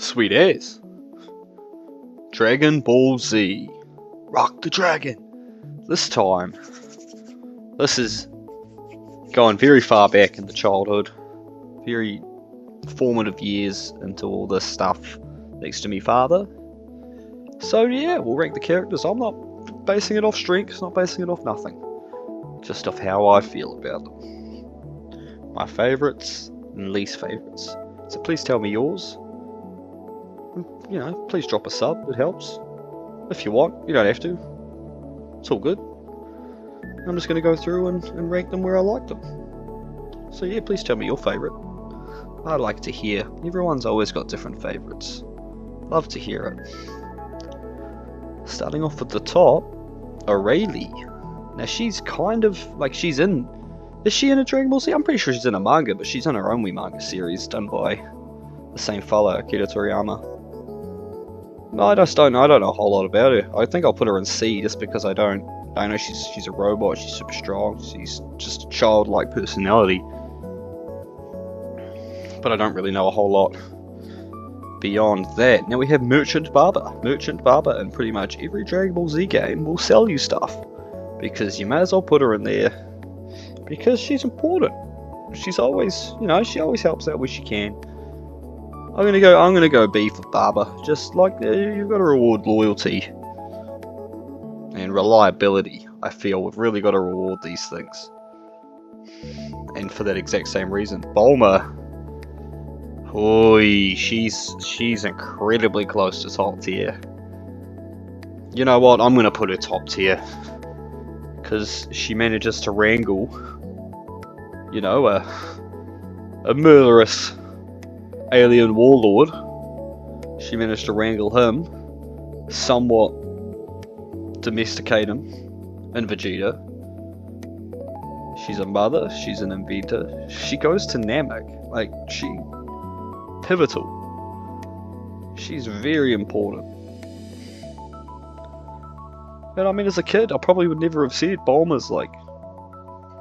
Sweet as. Dragon Ball Z. Rock the Dragon. This time, this is going very far back into childhood. Very formative years into all this stuff next to me father. So yeah, we'll rank the characters. I'm not basing it off strengths, not basing it off nothing. Just off how I feel about them. My favourites and least favourites. So please tell me yours. You know, please drop a sub, it helps. If you want, you don't have to. It's all good. I'm just going to go through and rank them where I like them. So yeah, please tell me your favourite. I'd like to hear. Everyone's always got different favourites. Love to hear it. Starting off at the top, Aurelie. Now she's kind of, like she's in... Is she in a Dragon Ball Z? I'm pretty sure she's in a manga, but she's in her own manga series done by the same fellow, Akira Toriyama. No, I don't know a whole lot about her. I think I'll put her in C just because I know she's a robot, she's super strong, she's just a childlike personality. But I don't really know a whole lot beyond that. Now we have Merchant Barber. Merchant Barber in pretty much every Dragon Ball Z game will sell you stuff. Because you may as well put her in there. Because she's important. She's always, you know, she always helps out where she can. I'm gonna go B for Barber. Just like you've got to reward loyalty and reliability. I feel we've really got to reward these things. And for that exact same reason, Bulma. Oi, she's incredibly close to top tier. You know what? I'm gonna put her top tier because she manages to wrangle, you know, a murderous alien warlord. She managed to wrangle him, somewhat domesticate him in Vegeta. She's a mother, she's an inventor. She goes to Namek, like pivotal. She's very important. And I mean, as a kid, I probably would never have said Bulma's like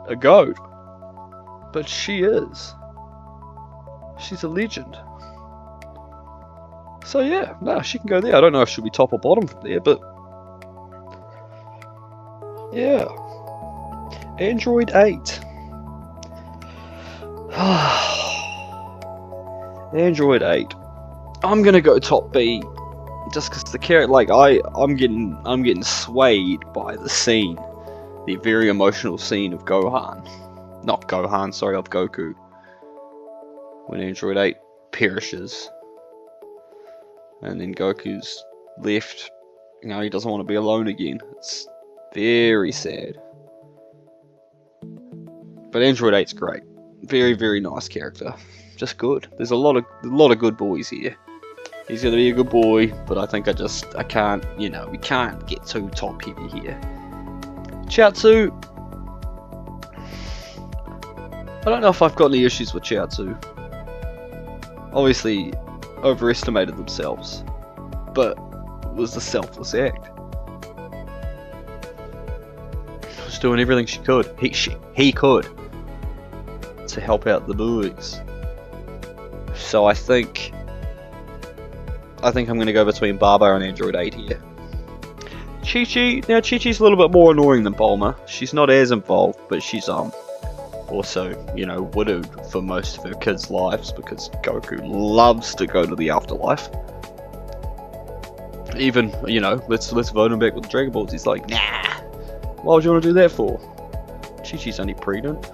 a goat, but she is. She's a legend. So yeah, no, she can go there. I don't know if she'll be top or bottom from there, but yeah. Android 8. Android 8. I'm gonna go top B, just because the character, like I'm getting swayed by the scene, the very emotional scene of Gohan, not Gohan, sorry, of Goku. When Android 8 perishes, and then Goku's left, you know, he doesn't want to be alone again. It's very sad. But Android 8's great. Very, very nice character. Just good. There's a lot of good boys here. He's gonna be a good boy, but I think I can't, you know, we can't get too top heavy here. Chiaotzu. I don't know if I've got any issues with Chiaotzu. Obviously overestimated themselves, but it was a selfless act. Was doing everything she could. He could to help out the boys. So I think I'm going to go between Barber and Android 8 here. Chi-Chi. Now Chi-Chi's a little bit more annoying than Bulma. She's not as involved, but she's also, you know, widowed for most of her kids' lives because Goku loves to go to the afterlife. Even, you know, let's vote him back with the Dragon Balls. He's like, nah. Why would you want to do that for? Chi-Chi's only pregnant.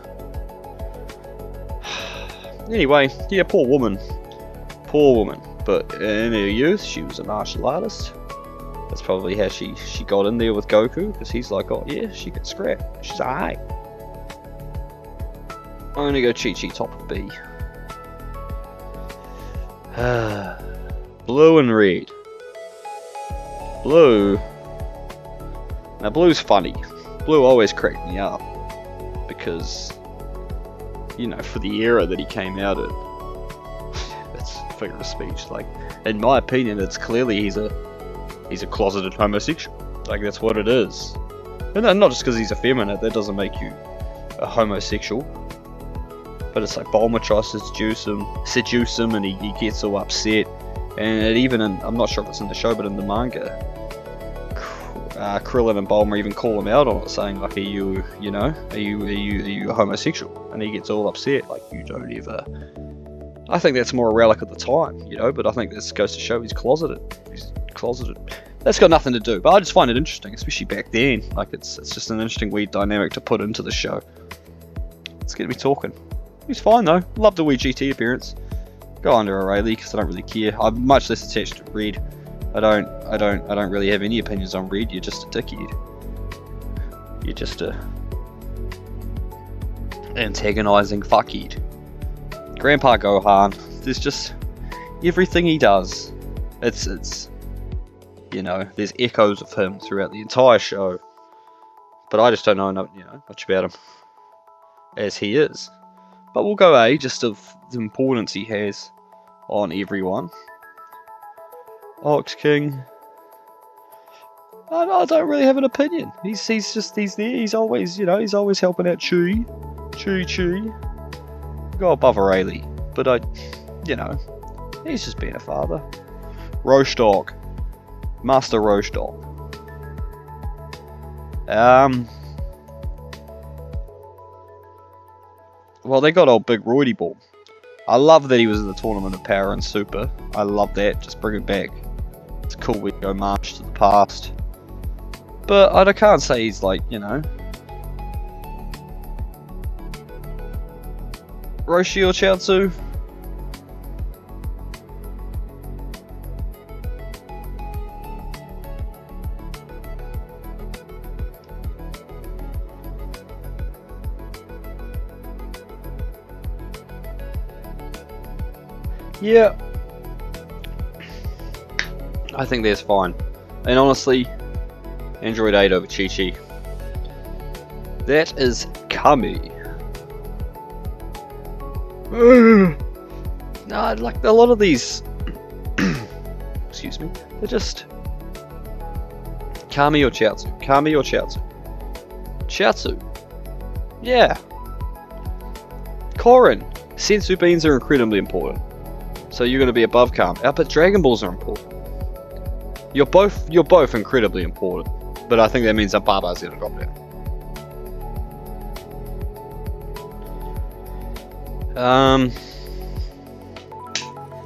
Anyway, yeah, poor woman. Poor woman. But in her youth, she was a martial artist. That's probably how she got in there with Goku, because he's like, oh yeah, she can scrap. She's alright. I'm gonna go Chi-Chi top of B. Blue and red. Blue. Now Blue's funny. Blue always cracked me up because, you know, for the era that he came out in, that's a figure of speech. Like, in my opinion, it's clearly he's a closeted homosexual. Like, that's what it is. And not just because he's effeminate, that doesn't make you a homosexual. But it's like Bulma tries to seduce him, and he gets all upset. And it even I'm not sure if it's in the show, but in the manga, Krillin and Bulma even call him out on it, saying like, are you homosexual? And he gets all upset, like, you don't ever. I think that's more a relic of the time, but I think this goes to show he's closeted. That's got nothing to do, but I just find it interesting, especially back then. Like, it's just an interesting, weird dynamic to put into the show. Let's get me talking. He's fine though. Love the wee GT appearance. Go under O'Reilly because I don't really care. I'm much less attached to Red. I don't really have any opinions on Red. You're just a dickhead. You're just a antagonizing fuckhead. Grandpa Gohan. There's just everything he does. It's there's echoes of him throughout the entire show. But I just don't know much about him as he is. But we'll go A, just of the importance he has on everyone. Ox King. I don't really have an opinion. He's there. He's always helping out Chewie. Go above O'Reilly, but he's just being a father. Roche Dog, Master Roche Dog. Well, they got old Big Roidy Ball. I love that he was in the Tournament of Power and Super. I love that. Just bring it back. It's cool we go march to the past. But I can't say he's like, Roshi or Chiaotzu. Yeah, I think that's fine. And honestly, Android 8 over Chi-Chi. That is Kami. No, like a lot of these, excuse me, they're just Kami or Chiaotzu. Chiaotzu. Yeah. Korin. Sensu beans are incredibly important. So you're going to be above Kami. But Dragon Balls are important. You're both incredibly important. But I think that means that Baba's going to drop down.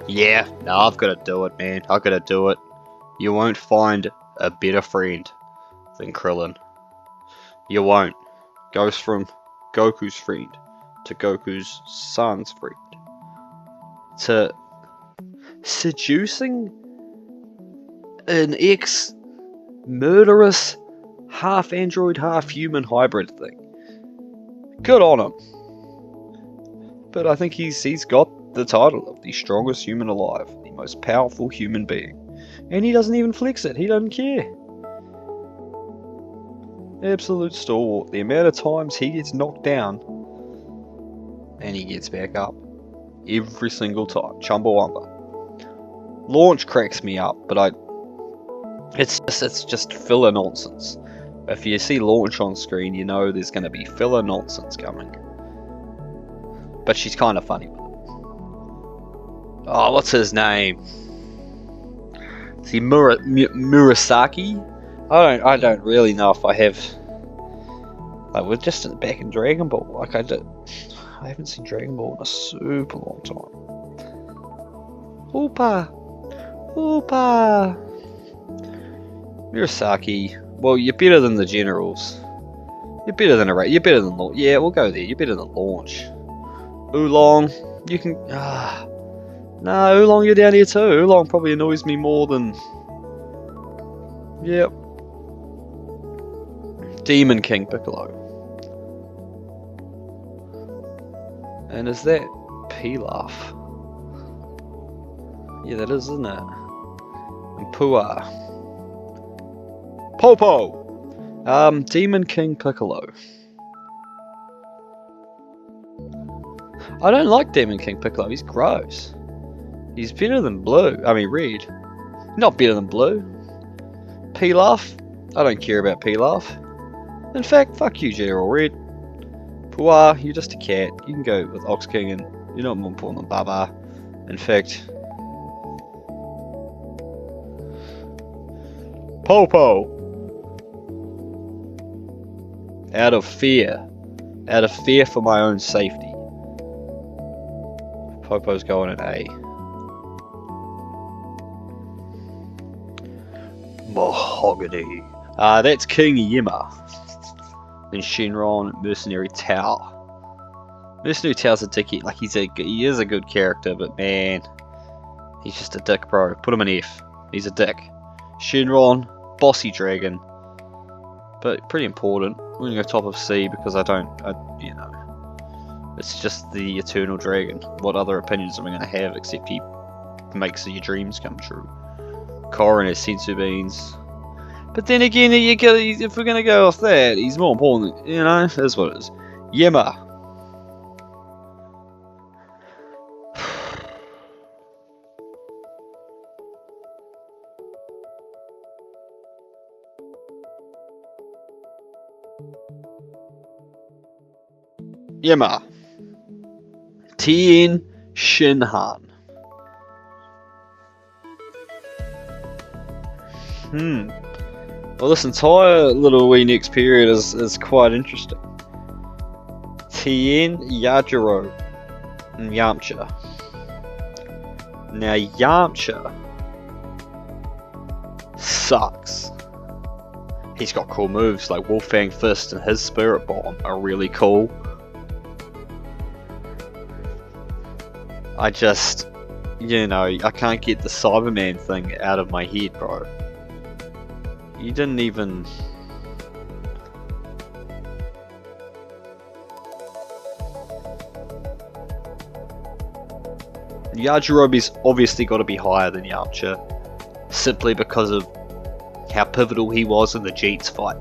Yeah, no, I've got to do it, man. I've got to do it. You won't find a better friend than Krillin. You won't. Goes from Goku's friend to Goku's son's friend to seducing an ex-murderous half-android, half-human hybrid thing. Good on him. But I think he's got the title of the strongest human alive, the most powerful human being. And he doesn't even flex it, he doesn't care. Absolute stalwart. The amount of times he gets knocked down and he gets back up. Every single time. Chumbawamba. Launch cracks me up, but it's just filler nonsense. If you see Launch on screen, you know there's going to be filler nonsense coming. But she's kind of funny with it. Oh, what's his name? Is he Murasaki? I don't really know if I have. Like, we're just back in Dragon Ball. Like, I haven't seen Dragon Ball in a super long time. Oopa! Murasaki. Well, you're better than the generals. You're better than You're better than Launch. Yeah, we'll go there. You're better than Launch. Oolong. You can. No, Oolong, you're down here too. Oolong probably annoys me more than. Yep. Demon King Piccolo. And is that Pilaf? Yeah, that is, isn't it? And Pua. Popo! Demon King Piccolo. I don't like Demon King Piccolo, he's gross. He's better than Blue. I mean, Red. Not better than Blue. Pilaf? I don't care about Pilaf. In fact, fuck you, General Red. Pua, you're just a cat. You can go with Ox King and you're not more important than Baba. In fact, Popo! Out of fear. Out of fear for my own safety. Popo's going at A. Mahogany. That's King Yima. Then Shenron, Mercenary Tao. Mercenary Tao's a dickie. Like, he is a good character, but man, he's just a dick, bro. Put him in F. He's a dick. Shenron, bossy dragon, but pretty important. We're gonna go top of C because you know, it's just the eternal dragon. What other opinions am I gonna have except he makes your dreams come true? Korin has sensu beans. But then again, if we're gonna go off that, he's more important. You know, that's what it is. Yema. Yema. Tien Shinhan. Well, this entire little wee next period is quite interesting. Tien, Yajiro, and Yamcha. Now, Yamcha sucks. He's got cool moves like Wolfang Fist and his Spirit Bomb are really cool. I just, you know, I can't get the Cyberman thing out of my head, bro. You didn't even... Yajirobe's obviously got to be higher than Yamcha, simply because of how pivotal he was in the Jeets fight.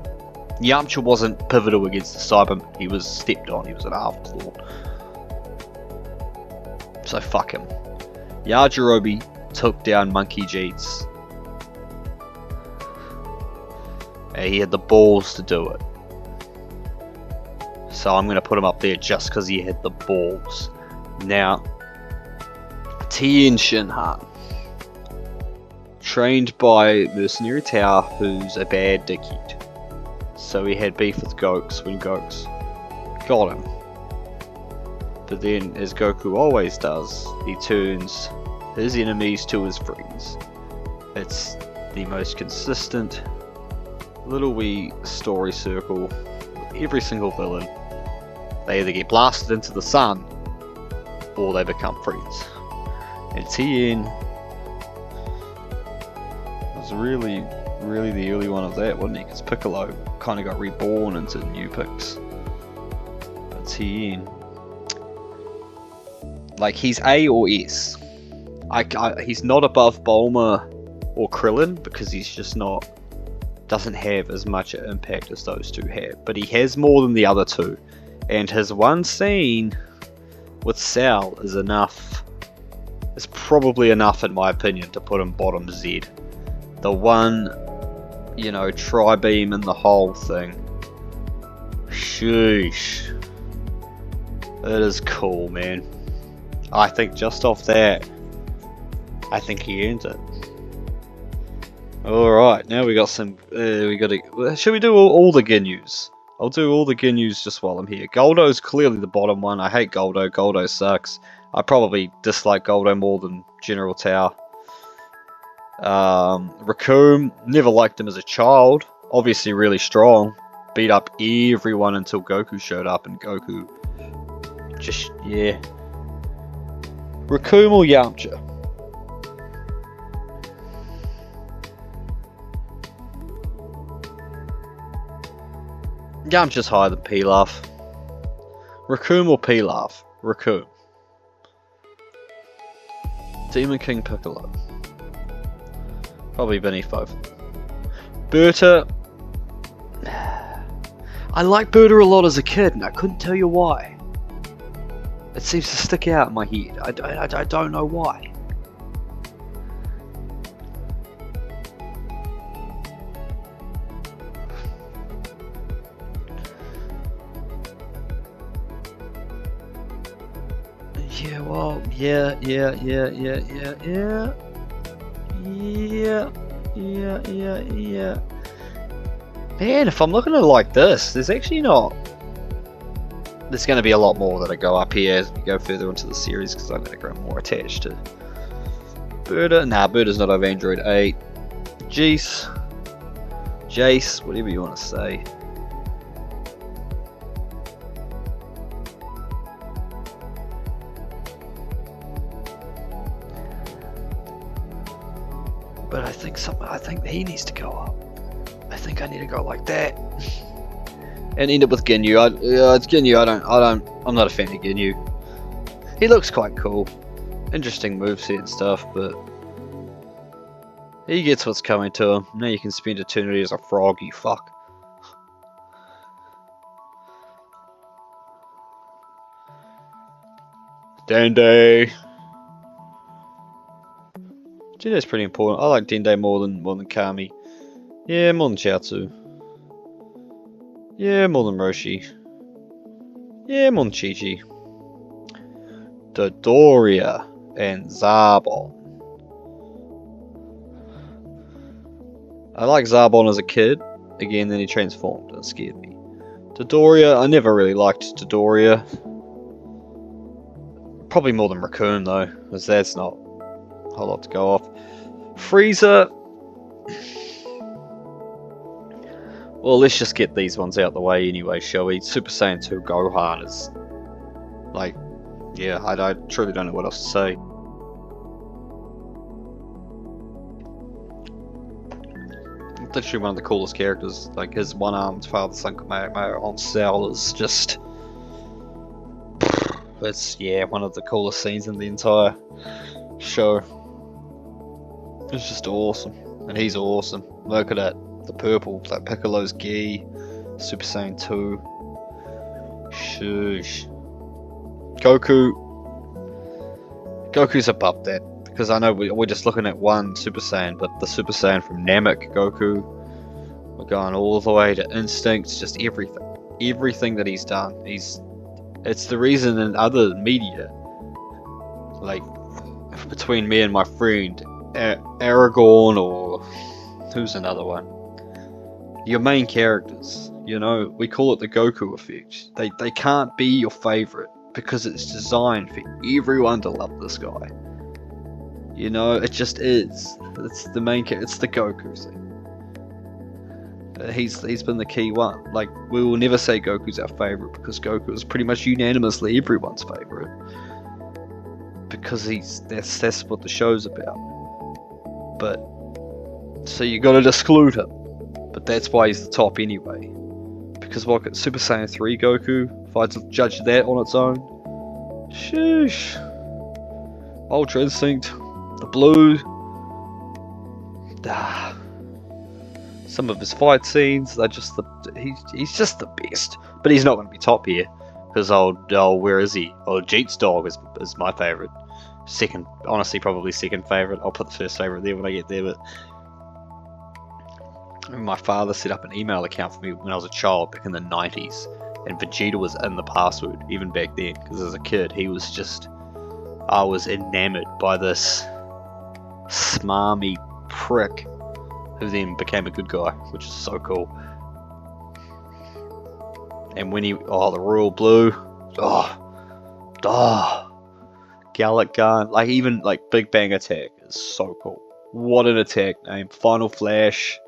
Yamcha wasn't pivotal against the Cyberman, he was stepped on, he was an afterthought. So fuck him. Yajirobe took down Monkey Jeets. And he had the balls to do it. So I'm going to put him up there just because he had the balls. Now, Tien Shinhan. Trained by Mercenary Tao, who's a bad dickhead. So he had beef with Goku when Goku got him. But then, as Goku always does, he turns his enemies to his friends. It's the most consistent little wee story circle with every single villain. They either get blasted into the sun or they become friends. And Tien was really the early one of that, wasn't he? Because Piccolo kind of got reborn into new picks. But Tien, like, he's A or S. He's not above Bulma or Krillin because he's just not, doesn't have as much impact as those two have, but he has more than the other two, and his one scene with Cell is enough. It's probably enough, in my opinion, to put him bottom Z. The one, you know, tri-beam and the whole thing. Sheesh. It is cool, man. I think just off that, I think he earns it. Alright, now we got some, should we do all the Ginyus? I'll do all the Ginyus just while I'm here. Goldo's clearly the bottom one. I hate Goldo. Goldo sucks. I probably dislike Goldo more than General Tao. Raccoon, never liked him as a child. Obviously really strong. Beat up everyone until Goku showed up, and Goku just, yeah. Raccoon or Yamcha? Yamcha's higher than Pilaf. Raccoon or Pilaf? Raccoon. Demon King Piccolo. Probably beneath both. Berta. I liked Berta a lot as a kid, and I couldn't tell you why. It seems to stick out in my head. I don't know why. Yeah, well, yeah. Yeah. Man, if I'm looking at it like this, there's actually not. There's going to be a lot more that I go up here as we go further into the series because I'm going to grow more attached to Berta. Nah, Berta's not of Android 8. Jace, whatever you want to say. But I think he needs to go up. I think I need to go like that. And end up with Ginyu. It's Ginyu. I'm not a fan of Ginyu. He looks quite cool. Interesting moveset and stuff, but he gets what's coming to him. Now you can spend eternity as a frog, you fuck. Dende. Dende's pretty important. I like Dende more than Kami. Yeah, more than Chiaotzu. Yeah, more than Roshi. Yeah, more than Chi-Chi. Dodoria and Zarbon. I like Zarbon as a kid. Again, then he transformed and it scared me. Dodoria, I never really liked Dodoria. Probably more than Raccoon though, because that's not a whole lot to go off. Frieza. Well, let's just get these ones out the way anyway, shall we? Super Saiyan 2 Gohan is like, yeah, I truly don't know what else to say. Literally one of the coolest characters, like his one-armed father-son Kamehameha on Cell is just, it's, yeah, one of the coolest scenes in the entire show. It's just awesome, and he's awesome. Look at that, the purple, like Piccolo's gi, Super Saiyan 2. Shush. Goku's above that, because I know we're just looking at one Super Saiyan, but the Super Saiyan from Namek Goku, we're going all the way to Instinct, just everything that he's done. It's the reason in other media, like between me and my friend Aragorn, or who's another one, your main characters, you know, we call it the Goku effect. They can't be your favorite because it's designed for everyone to love this guy. You know, it just is. It's the main character. It's the Goku thing. He's been the key one. Like, we will never say Goku's our favorite because Goku is pretty much unanimously everyone's favorite. Because that's what the show's about. But so you got to exclude him. But that's why he's the top anyway. Because what, Super Saiyan 3 Goku, if I had to judge that on its own, sheesh. Ultra Instinct, the blue. Some of his fight scenes, they're just he's just the best. But he's not going to be top here. Because where is he? Oh, Jeet's dog is my favourite. Second, honestly, probably second favourite. I'll put the first favourite there when I get there, but my father set up an email account for me when I was a child back in the 90s, and Vegeta was in the password even back then, because as a kid he was just, I was enamored by this smarmy prick who then became a good guy, which is so cool. And when the Royal Blue, Gallic Gun, like even like Big Bang Attack is so cool. What an attack name. Final Flash.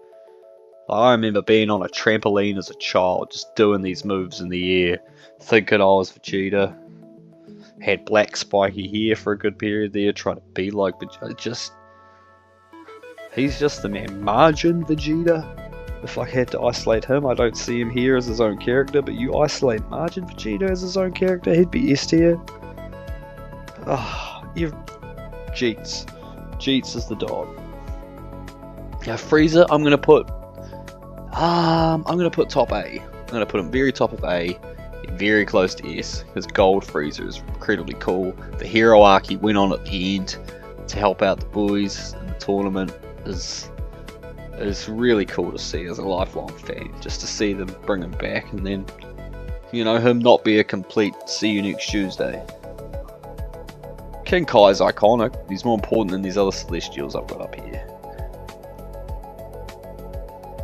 I remember being on a trampoline as a child, just doing these moves in the air, thinking I was Vegeta. Had black spiky hair for a good period there, trying to be like Vegeta. He's just the man. Margin Vegeta. If I had to isolate him, I don't see him here as his own character, but you isolate Margin Vegeta as his own character, he'd be S tier. Jeets. Jeets is the dog. Now Frieza, I'm gonna put top A. I'm gonna put him very top of A, very close to S, because Gold Frieza is incredibly cool. The hero arc he went on at the end to help out the boys in the tournament is really cool to see as a lifelong fan. Just to see them bring him back, and then, you know, him not be a complete see you next Tuesday. King Kai's iconic. He's more important than these other Celestials I've got up here.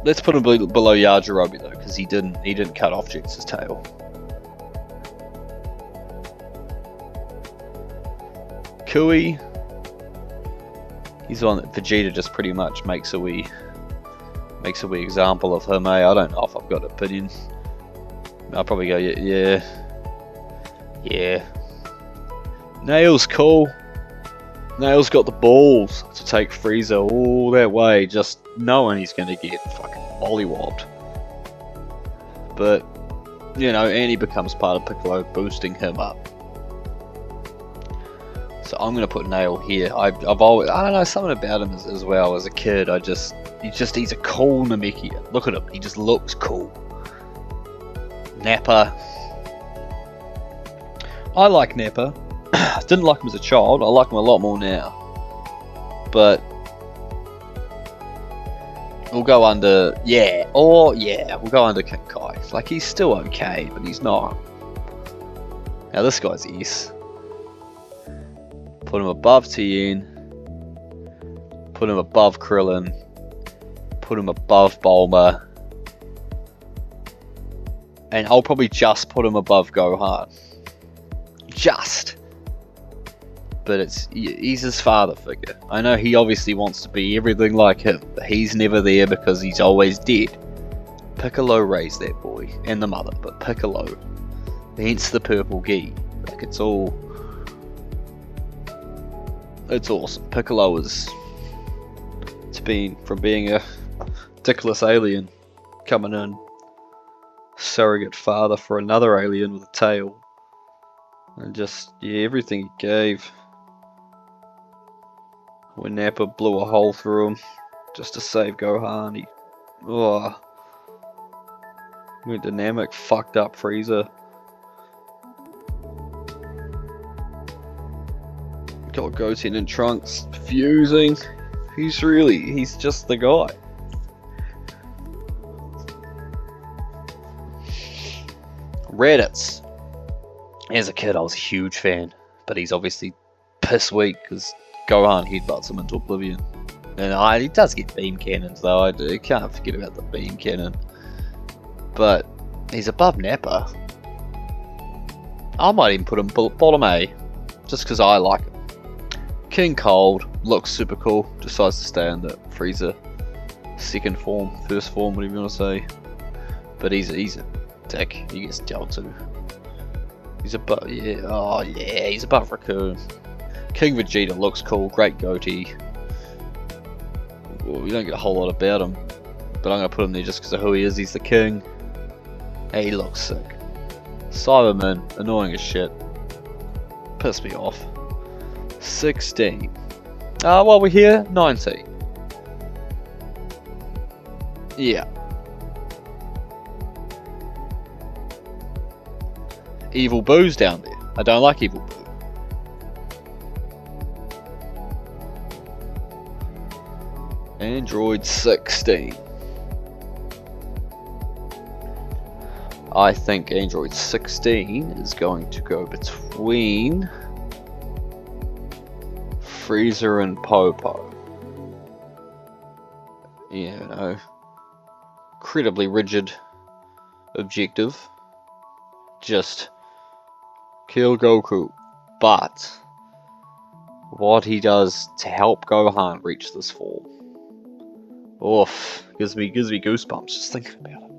Let's put him below Yajirobe though, because he didn't cut off Jex's tail. Kiwi. He's one that Vegeta just pretty much makes a wee example of him. I don't know if I've got an opinion. I'll probably go yeah. Nail's cool. Nail's got the balls to take Frieza all that way, just knowing he's going to get fucking mollywobbed. But, you know, and he becomes part of Piccolo, boosting him up. So I'm going to put Nail here. I've always, I don't know, something about him as well. As a kid, he's a cool Namekian. Look at him, he just looks cool. Nappa. I like Nappa. Didn't like him as a child. I like him a lot more now. But we'll go under we'll go under King Kai. Like, he's still okay, but he's not. Now this guy's S. Put him above Tien. Put him above Krillin. Put him above Bulma. And I'll probably just put him above Gohan. Just. But he's his father figure. I know he obviously wants to be everything like him, but he's never there because he's always dead. Piccolo raised that boy, and the mother, but Piccolo, hence the purple gi. Like, it's awesome. Piccolo from being a dickless alien, coming in, surrogate father for another alien with a tail, and just everything he gave. When Nappa blew a hole through him just to save Gohan, went dynamic, fucked up Frieza. Got Goten and Trunks fusing. He's just the guy. Raditz. As a kid, I was a huge fan, but he's obviously piss weak because Gohan headbutts him into oblivion. And he does get beam cannons though, I can't forget about the beam cannon. But he's above Nappa. I might even put him bottom A, just because I like him. King Cold looks super cool, decides to stay in the Frieza second form, first form, whatever you want to say. But he's a dick, he gets dealt to. He's above, he's above Raccoon. King Vegeta looks cool, great goatee. Well, we don't get a whole lot about him, but I'm going to put him there just because of who he is. He's the king. Hey, he looks sick. Cyberman, annoying as shit. Pissed me off. 16. While we're here, 19. Yeah. Evil Boo's down there. I don't like Evil Boo. Android 16. I think Android 16 is going to go between Frieza and Popo. You know, incredibly rigid objective. Just kill Goku. But what he does to help Gohan reach this form. Oof, gives me goosebumps just thinking about it.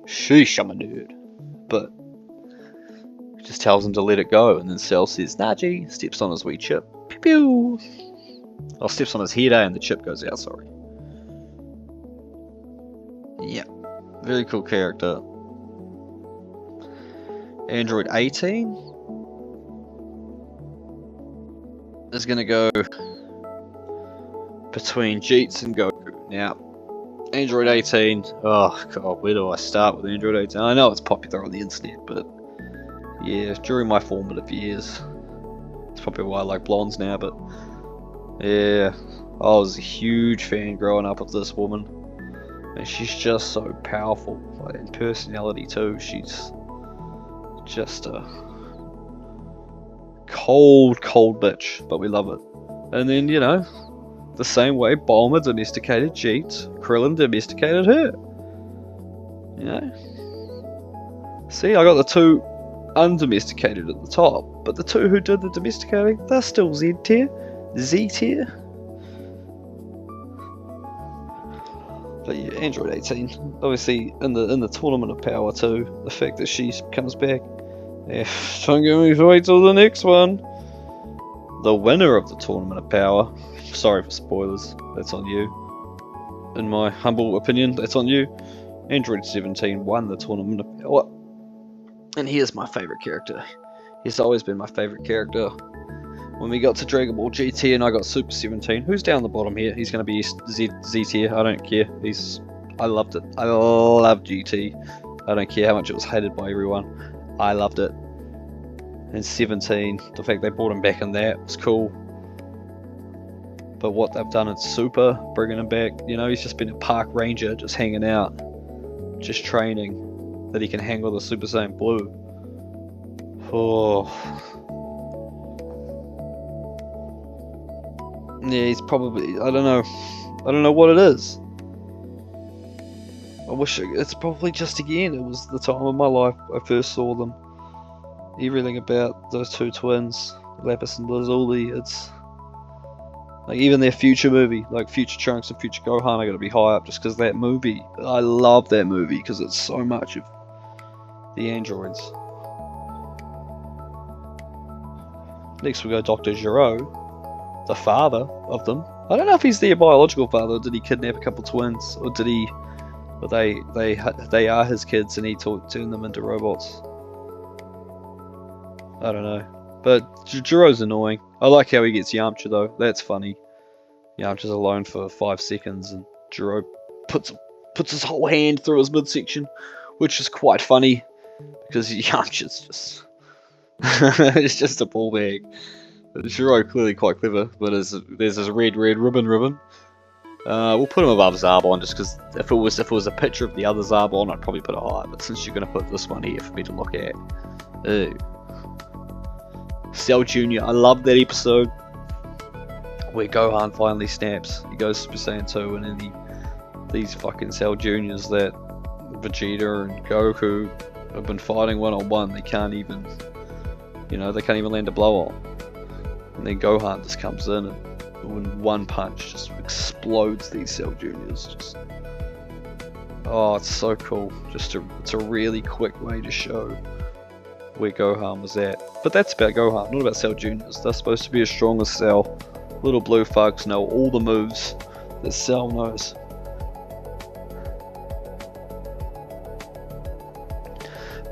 Sheesh, I'm a nerd. But he just tells him to let it go, and then Cell says, Naji, steps on his wee chip. Pew pew! Oh, steps on his head, and the chip goes out, sorry. Yeah, very cool character. Android 18 is gonna go between Jeets and Goku. Now, Android 18, oh god, where do I start with Android 18? I know it's popular on the internet, but yeah, during my formative years, it's probably why I like blondes now, but yeah, I was a huge fan growing up of this woman, and she's just so powerful, and personality too. She's just a cold bitch, but we love it. And then, you know, The same way Bulma domesticated Jeet, Krillin domesticated her. You know? See, I got the two undomesticated at the top, but the two who did the domesticating, they're still Z tier. Z tier. But yeah, Android 18. Obviously, in the Tournament of Power too, the fact that she comes back. Yeah, don't get me to wait till the next one. The winner of the Tournament of Power. Sorry for spoilers. That's on you. In my humble opinion, that's on you. Android 17 won the Tournament of Power. And he is my favourite character. He's always been my favourite character. When we got to Dragon Ball GT and I got Super 17, who's down the bottom here? He's going to be Z tier. I don't care. I loved it. I love GT. I don't care how much it was hated by everyone. I loved it. And 17, the fact they brought him back in that was cool. But what they've done in Super, bringing him back, you know, he's just been a park ranger, just hanging out, just training, that he can hang with a Super Saiyan Blue. Oh. Yeah, he's probably, I don't know what it is. I wish it's probably just again, it was the time of my life I first saw them. Everything about those two twins, Lapis and Lazuli, it's like even their future movie, like Future Trunks and Future Gohan, are gonna be high up just because that movie. I love that movie because it's so much of the androids. Next we go Dr. Gero, the father of them. I don't know if he's their biological father, or did he kidnap a couple twins, or did he? But they are his kids and he turned them into robots. I don't know. But Jiro's annoying. I like how he gets Yamcha though. That's funny. Yamcha's alone for 5 seconds and Jiro puts his whole hand through his midsection, which is quite funny because Yamcha's just it's just a ball bag. Jiro clearly quite clever, but there's this red ribbon. We'll put him above Zarbon just because if it was a picture of the other Zarbon, I'd probably put it higher. But since you're gonna put this one here for me to look at, ew. Cell Jr. I love that episode where Gohan finally snaps. He goes Super Saiyan 2 and then these fucking Cell Juniors that Vegeta and Goku have been fighting one-on-one. They can't even land a blow on. And then Gohan just comes in and in one punch just explodes these Cell Juniors. It's so cool. It's a really quick way to show where Gohan was at. But that's about Gohan, not about Cell Juniors. They're supposed to be as strong as Cell. Little blue fucks know all the moves that Cell knows.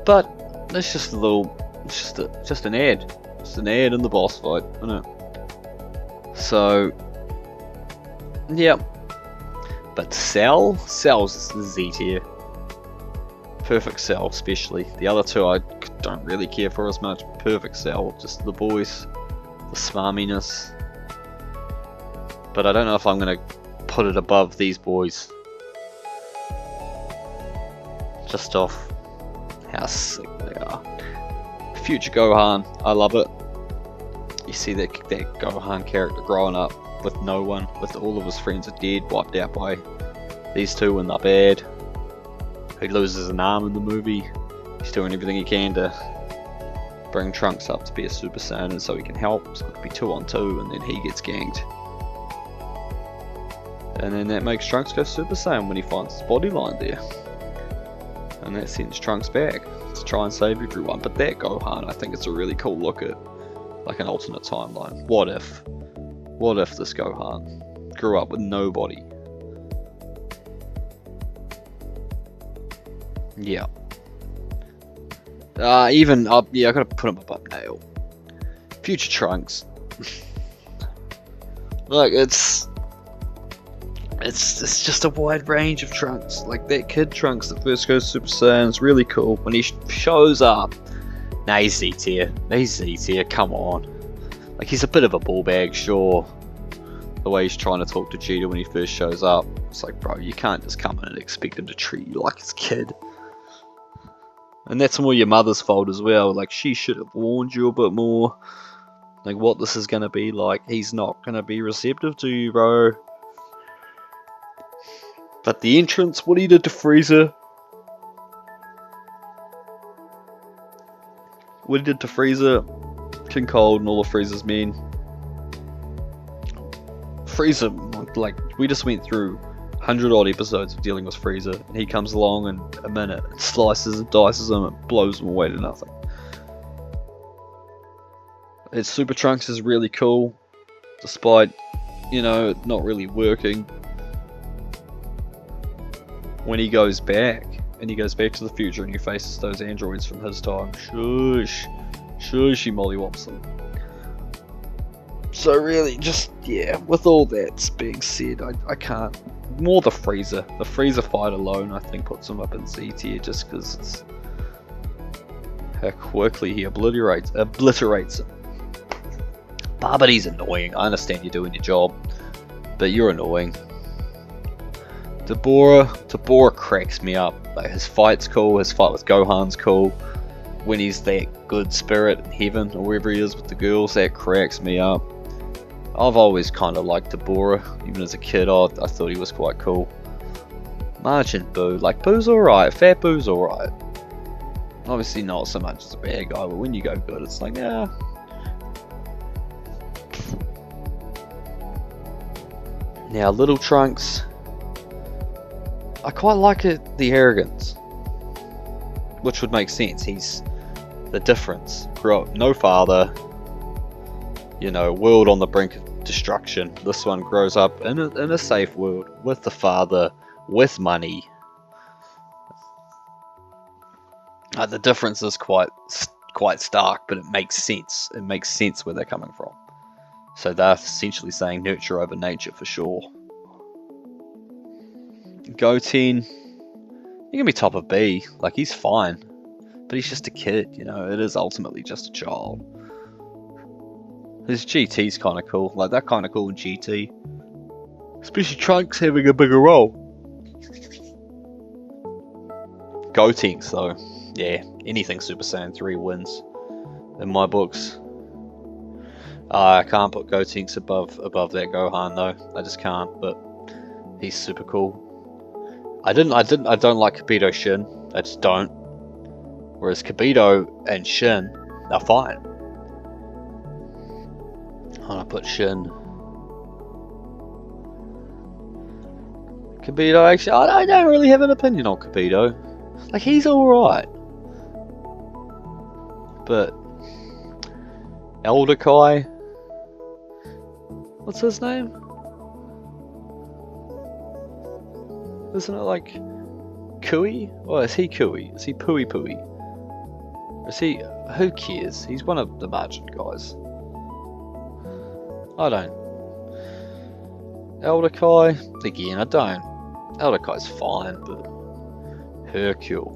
But it's just a little, just an ad. Just an ad in the boss fight, isn't it? So, yeah. But Cell's the Z tier. Perfect Cell, especially. The other two I don't really care for as much. Perfect Cell, just the boys, the smarminess. But I don't know if I'm gonna put it above these boys. Just off how sick they are. Future Gohan, I love it. You see that Gohan character growing up with no one, with all of his friends are dead, wiped out by these two when they're bad. He loses an arm in the movie. He's doing everything he can to bring Trunks up to be a Super Saiyan and so he can help. So it could be 2-on-2 and then he gets ganked. And then that makes Trunks go Super Saiyan when he finds his body line there. And that sends Trunks back to try and save everyone. But that Gohan, I think it's a really cool look at like an alternate timeline. What if this Gohan grew up with nobody? Yeah. I gotta put him above Nail. Future Trunks. Look, it's just a wide range of Trunks. Like that kid Trunks that first goes Super Saiyan is really cool. When he shows up, nah, he's Z tier. Come on. Like he's a bit of a ball bag, sure. The way he's trying to talk to Vegeta when he first shows up, it's like, bro, you can't just come in and expect him to treat you like his kid. And that's more your mother's fault as well. Like she should have warned you a bit more. like what this is gonna be like. He's not gonna be receptive to you, bro. But the entrance, what he did to Frieza, King Cold and all of Frieza's men. Frieza, like, we just went through 100 odd episodes of dealing with Frieza, and he comes along in a minute and slices and dices him and blows him away to nothing. His Super Trunks is really cool, despite, you know, not really working. When he goes back, and he goes back to the future and he faces those androids from his time, shush, he mollywops them. So really, just, yeah, with all that being said, I can't, more the Frieza fight alone I think puts him up in Z tier, just because it's how quickly he obliterates him. Barbady's annoying, I understand you're doing your job, but you're annoying. Dabura cracks me up. Like, his fight's cool, his fight with Gohan's cool. When he's that good spirit in heaven, or wherever he is with the girls, that cracks me up. I've always kind of liked Dabura, even as a kid, I thought he was quite cool. Majin Buu, like, Boo's alright, Fat Boo's alright. Obviously not so much as a bad guy, but when you go good, it's like, yeah. Now, Little Trunks, I quite like it, the arrogance, which would make sense. He's the difference. Grew up, no father, you know, world on the brink of destruction. This one grows up in a safe world with the father, with money. The difference is quite stark, but it makes sense. It makes sense where they're coming from. So they're essentially saying nurture over nature for sure. Goten, he can be top of B, like, he's fine, but he's just a kid, you know, it is ultimately just a child. His GT's kind of cool, like, they're kind of cool in GT, especially Trunks having a bigger role. Gotenks though, yeah, anything Super Saiyan 3 wins, in my books. I can't put Gotenks above that Gohan though, I just can't, but he's super cool. I don't like Kibito Shin, I just don't. Whereas Kibito and Shin are fine. I'm gonna put Shin. Kibito, actually, I don't really have an opinion on Kibito. Like, he's alright. But Elder Kai, what's his name? Isn't it like Kiwi? Or is he Kiwi? Is he Pui Pui? Is he... who cares? He's one of the Margin guys. I don't. Elder Kai? Again, I don't. Elder Kai's fine, but... Hercule.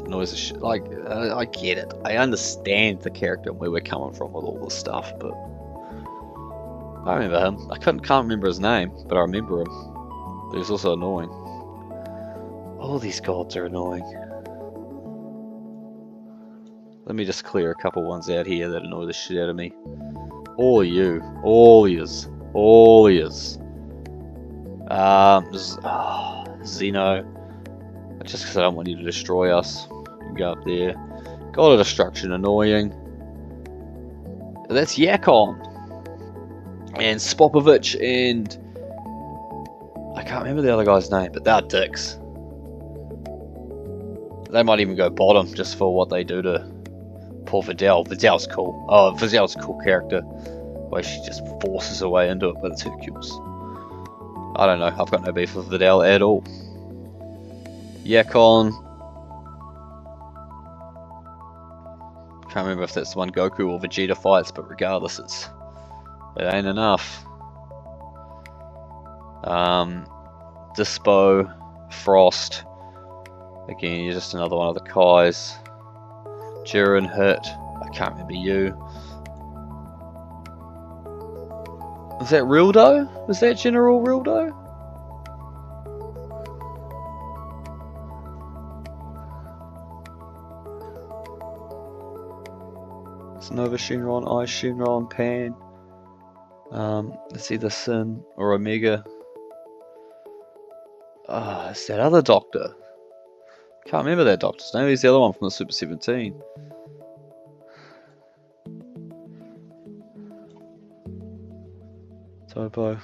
Noise of shit. Like, I get it. I understand the character and where we're coming from with all this stuff, but... I remember him. I can't remember his name, but I remember him. But he's also annoying. All these gods are annoying. Let me just clear a couple ones out here that annoy the shit out of me. All you. All yous. All yous. Xeno. Just because I don't want you to destroy us. You can go up there. God of Destruction, annoying. That's Yakon. And Spopovich and... I can't remember the other guy's name, but they're dicks. They might even go bottom just for what they do to poor Videl. Videl's cool. Oh, Videl's a cool character. The way she just forces her way into it, but it's Hercules. I don't know. I've got no beef with Videl at all. Yakon. Can't remember if that's the one Goku or Vegeta fights, but regardless, it ain't enough. Dispo, Frost. Again, you're just another one of the Kais. Jiren hit. I can't remember you. Is that Rildo? Is that General Rildo? It's Nova Shenron, I Shenron, Pan. It's either Sin or Omega. It's that other doctor. Can't remember that doctor's name. He's the other one from the Super 17. Topo.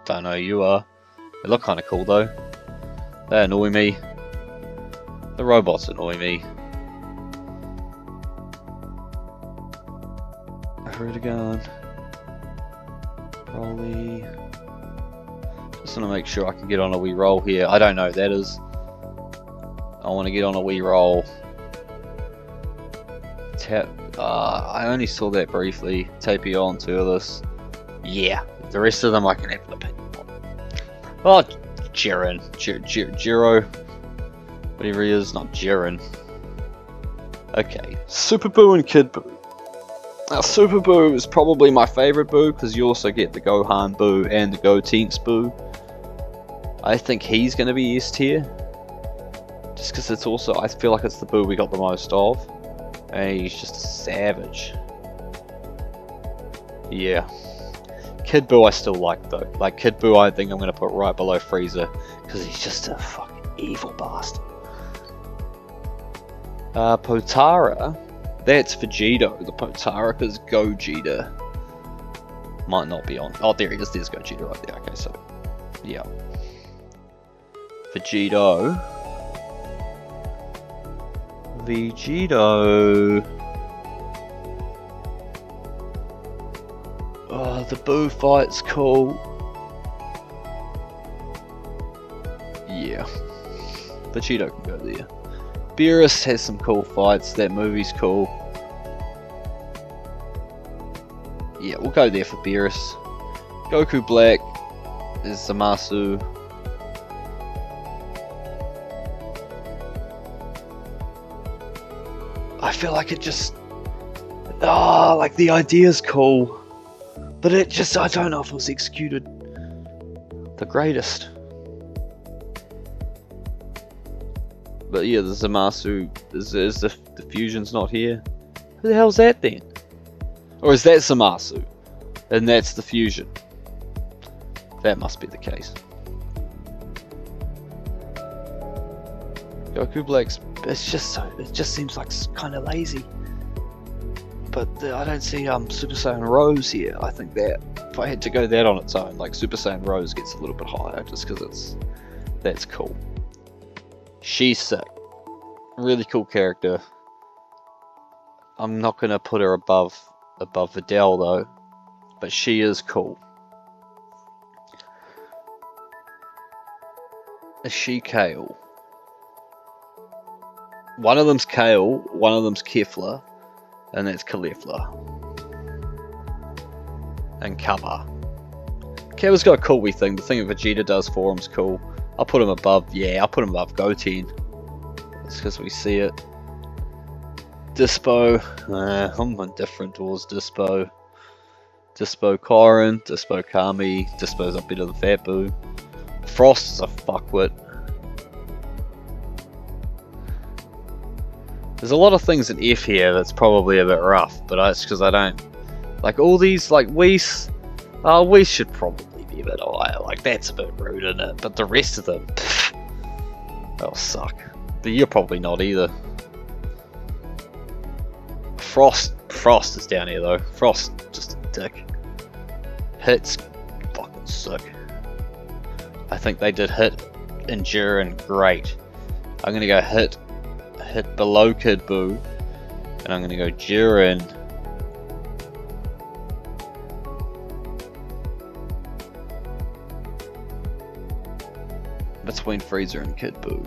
Don't know who you are. They look kind of cool though. They annoy me. The robots annoy me. Where'd it gone? Probably. Just want to make sure I can get on a wee roll here. I don't know who that is. I want to get on a wee roll. Tap. I only saw that briefly. Tapion, Turles. Yeah. The rest of them I can have an opinion on. Oh, Jiren. Jiro. Whatever he is. Not Jiren. Okay. Super Boo and Kid Boo. Now, Super Boo is probably my favourite Boo because you also get the Gohan Boo and the Gotenks Boo. I think he's going to be S tier. Just because it's also, I feel like it's the Boo we got the most of. And he's just a savage. Yeah. Kid Boo I still like though. Like Kid Boo I think I'm going to put right below Frieza. Because he's just a fucking evil bastard. Potara. That's Vegito. The Potara's Gogeta. Might not be on. Oh, there he is. There's Gogeta right there. Okay, so. Yeah. Vegito. Oh, the Boo fight's cool. Yeah. Vegito can go there. Beerus has some cool fights. That movie's cool. Yeah, we'll go there for Beerus. Goku Black is Zamasu. I feel like it just... like the idea's cool. But it just... I don't know if it was executed the greatest. But yeah, the Zamasu is the fusion's not here. Who the hell's that then? Or is that Zamasu? And that's the fusion. That must be the case. Goku Black's it just seems like kind of lazy. But I don't see Super Saiyan Rose here. I think that if I had to go that on its own, like Super Saiyan Rose gets a little bit higher just because that's cool. She's sick. Really cool character. I'm not gonna put her above Videl though, but she is cool. Is she Kale? One of them's Kale, one of them's Kefla, and that's Caulifla. And Kaba. Kaba's got a cool wee thing. The thing that Vegeta does for him's cool. I'll put him above, I'll put him above Goten. That's because we see it. Dispo, I'm indifferent towards Dispo. Dispo Korin, Dispo Kami, Dispo's a bit of the Fat Boo. Frost is a fuckwit. There's a lot of things in F here that's probably a bit rough, but it's because I don't... Like all these, like Whis... Whis should probably be a bit higher, like that's a bit rude, isn't it? But the rest of them... they'll suck. But you're probably not either. Frost is down here though. Frost just a dick. Hit's fucking sick. I think they did Hit and Jiren great. I'm gonna go Hit below Kid Boo, and I'm gonna go Jiren between Frieza and Kid Boo.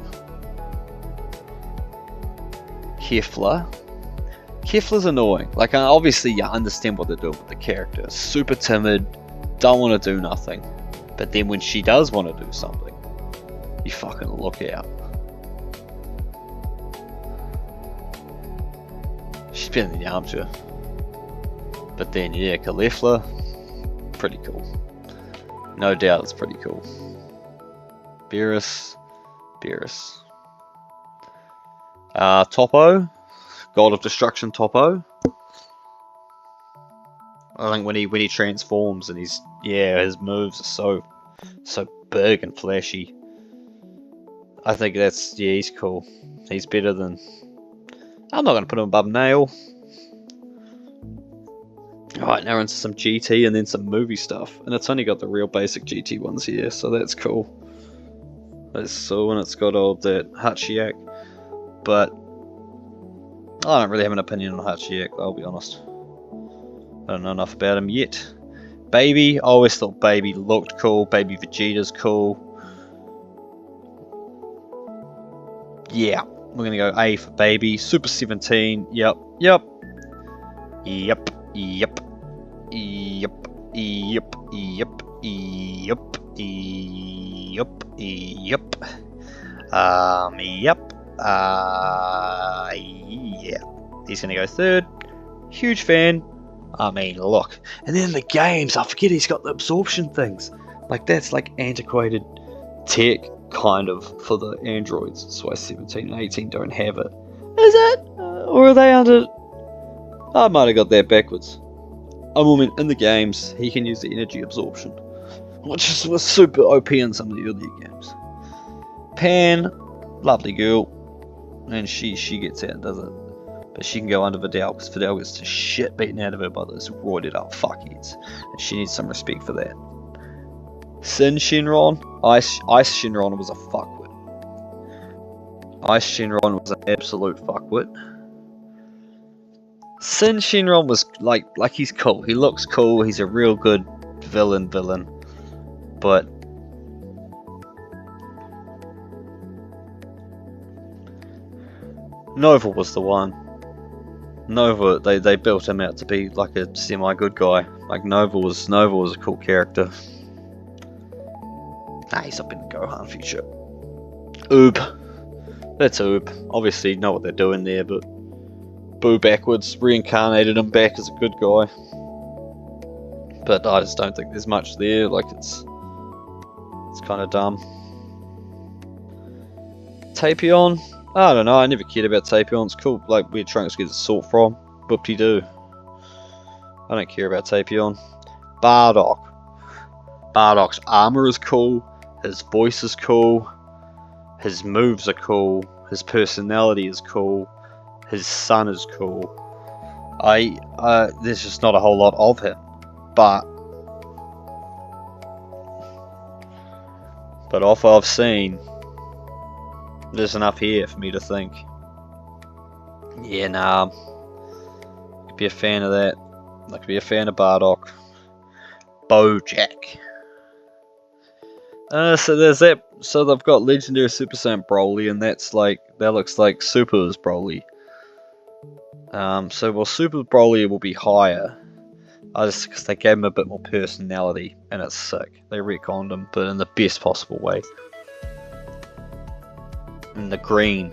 Kefla's annoying. Like, obviously you understand what they're doing with the character. Super timid, don't want to do nothing. But then when she does want to do something, you fucking look out. She's been in the armchair. But then, yeah, Caulifla, pretty cool. No doubt it's pretty cool. Beerus. Topo. God of Destruction Topo. I think when he transforms and his moves are so big and flashy. I think he's cool. He's better than. I'm not gonna put him above Nail. Alright, now into some GT and then some movie stuff. And it's only got the real basic GT ones here, so that's cool. That's so, and it's got all that Hachiyak. But I don't really have an opinion on Hachiyak, I'll be honest. I don't know enough about him yet. Baby, I always thought Baby looked cool. Baby Vegeta's cool. Yeah, we're gonna go A for Baby. Super 17, yep. Yep. Yep. Yep. Yep. Yep. Yep. Yep. Yep. Yep. Yeah. He's gonna go third. Huge fan. I mean, look. And then the games, I forget he's got the absorption things. Like, that's like antiquated tech, kind of, for the androids. That's why 17 and 18 don't have it. Is it? Or are they under... I might have got that backwards. I mean, in the games, he can use the energy absorption, which was super OP in some of the earlier games. Pan, lovely girl, and she gets out, does it? But she can go under Vidal, because Vidal gets the shit beaten out of her by those roided up fuckheads, and she needs some respect for that. Sin Shenron, Ice Shenron was a fuckwit. Ice Shenron was an absolute fuckwit. Sin Shenron was like he's cool. He looks cool. He's a real good villain, but Nova was the one. Nova, they built him out to be like a semi-good guy. Like Nova was a cool character. Nah, he's up in the Gohan future. Oob. That's Oob. Obviously know what they're doing there, but Boo backwards, reincarnated him back as a good guy. But I just don't think there's much there, like it's kinda dumb. Tapion? I don't know, I never cared about Tapion. It's cool, like where Trunks gets his sword from. Whoop-de-doo. I don't care about Tapion. Bardock. Bardock's armor is cool. His voice is cool. His moves are cool. His personality is cool. His son is cool. There's just not a whole lot of him. But off I've seen, there's enough here for me to think. Yeah, nah. Could be a fan of that. I could be a fan of Bardock. Bojack. So there's that. So they've got Legendary Super Saiyan Broly, and that looks like Super's Broly. So Super Broly will be higher. Just because they gave him a bit more personality, and it's sick. They retconned him, but in the best possible way. And the green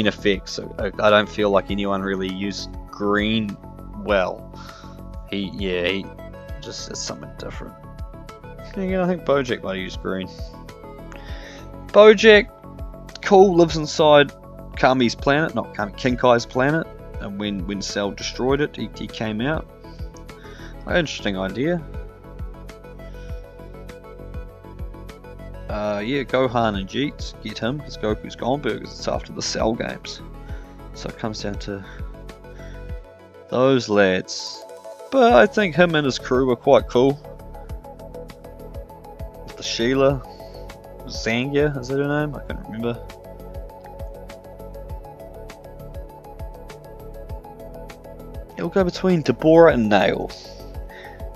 effects. I don't feel like anyone really used green well. He just is something different. Again, I think Bojack might have used green. Bojack, cool, lives inside Kami's planet, not Kami, Kinkai's planet. And when Cell destroyed it, he came out. Interesting idea. Yeah, Gohan and Jeets, get him, because Goku's gone burgers. It's after the Cell games. So it comes down to those lads. But I think him and his crew are quite cool. With the Sheila. Zangia, is that her name? I can't remember. It'll go between Deborah and Nail.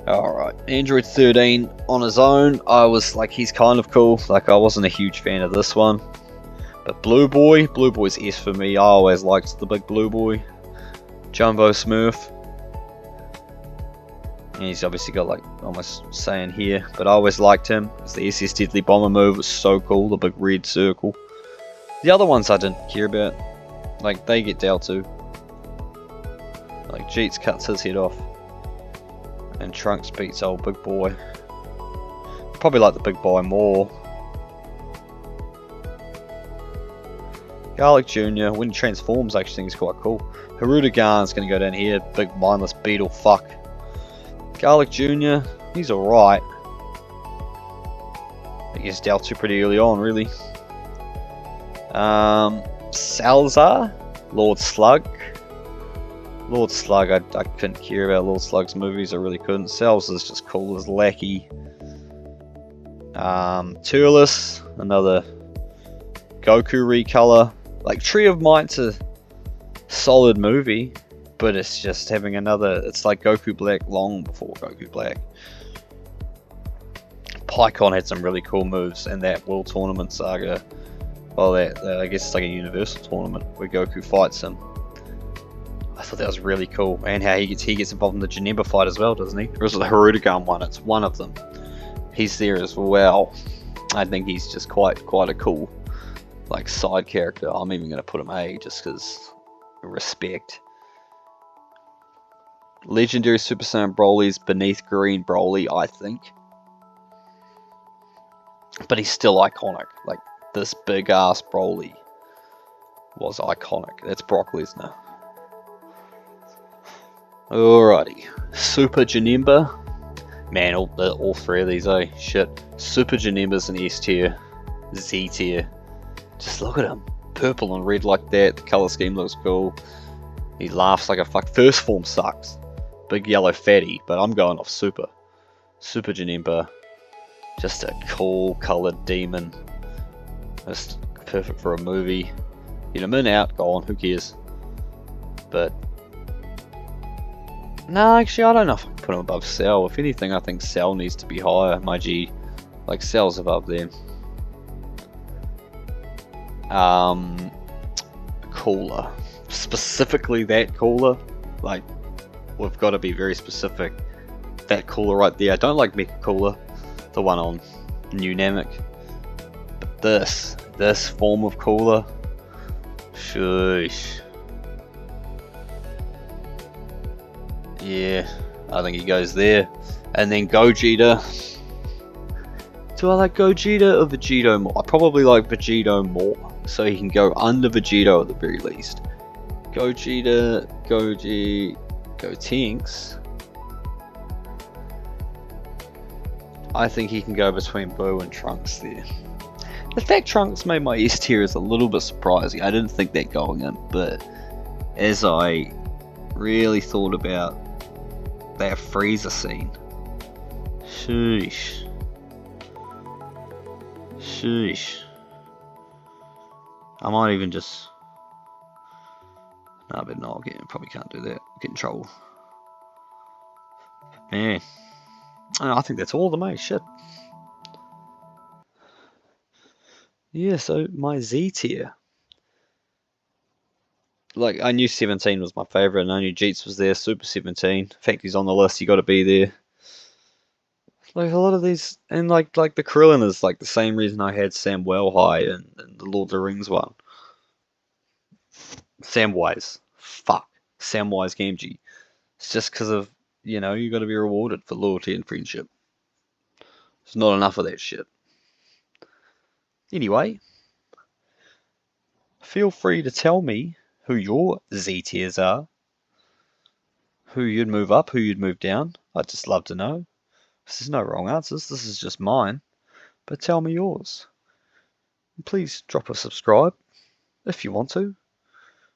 Alright, Android 13 on his own, I was like, he's kind of cool. Like, I wasn't a huge fan of this one. But Blue Boy's S for me. I always liked the big Blue Boy. Jumbo Smurf. And he's obviously got like almost saying here, but I always liked him because the SS Deadly Bomber move was so cool, the big red circle. The other ones I didn't care about. Like, they get down to. Like, Jeets cuts his head off. And Trunks beats old Big Boy. Probably like the Big Boy more. Garlic Jr., when he transforms, I actually think he's quite cool. Hirudegan's going to go down here. Big mindless beetle fuck. Garlic Jr., he's alright. I guess dealt to pretty early on, really. Salazar, Lord Slug. Lord Slug, I couldn't care about Lord Slug's movies, I really couldn't. Salazar's just cool as Lackey. Turles, another Goku recolor. Like, Tree of Might's a solid movie, but it's just having another, it's like Goku Black long before Goku Black. Pycon had some really cool moves, and that World Tournament saga, well, that I guess it's like a Universal Tournament where Goku fights him. I thought that was really cool, and how he gets involved in the Janemba fight as well, doesn't he? Or is it the Harudegan one? It's one of them. He's there as well. I think he's just quite a cool, like, side character. I'm even going to put him A just because respect. Legendary Super Saiyan Broly's beneath Green Broly, I think. But he's still iconic. Like, this big ass Broly was iconic. That's Brock Lesnar. Alrighty. Super Janemba. Man, all three of these, eh? Shit. Super Janemba's an S tier. Z tier. Just look at him. Purple and red like that. The colour scheme looks cool. He laughs like a fuck. First form sucks. Big yellow fatty. But I'm going off Super. Super Janemba. Just a cool coloured demon. Just perfect for a movie. Get him in, out, gone. Who cares? But no, actually, I don't know if I can put him above Cell. If anything, I think Cell needs to be higher. My G, like, Cell's above them. Cooler. Specifically that cooler. Like, we've got to be very specific. That cooler right there. I don't like Mecha Cooler, the one on New Namek. But this form of cooler, shush. Yeah, I think he goes there. And then Gogeta. Do I like Gogeta or Vegito more? I probably like Vegito more. So he can go under Vegito at the very least. Gogeta, Gotenks. I think he can go between Boo and Trunks there. The fact Trunks made my S tier is a little bit surprising. I didn't think that going in, but as I really thought about that Frieza scene, sheesh. I might even just, no, but no, probably can't do that. Get in trouble. Man, I think that's all of them, mate. Shit. Yeah, so my Z tier. Like, I knew 17 was my favourite, and I knew Jeets was there. Super 17. In fact, he's on the list. You got to be there. Like, a lot of these, and like the Krillin is like the same reason I had Samwell high in the Lord of the Rings one. Samwise. Fuck. Samwise Gamgee. It's just because of, you got to be rewarded for loyalty and friendship. There's not enough of that shit. Anyway, feel free to tell me who your Z tiers are. Who you'd move up, who you'd move down. I'd just love to know. There's no wrong answers, this is just mine. But tell me yours. And please drop a subscribe if you want to.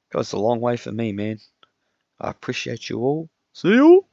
Goes a long way for me, man. I appreciate you all. See you!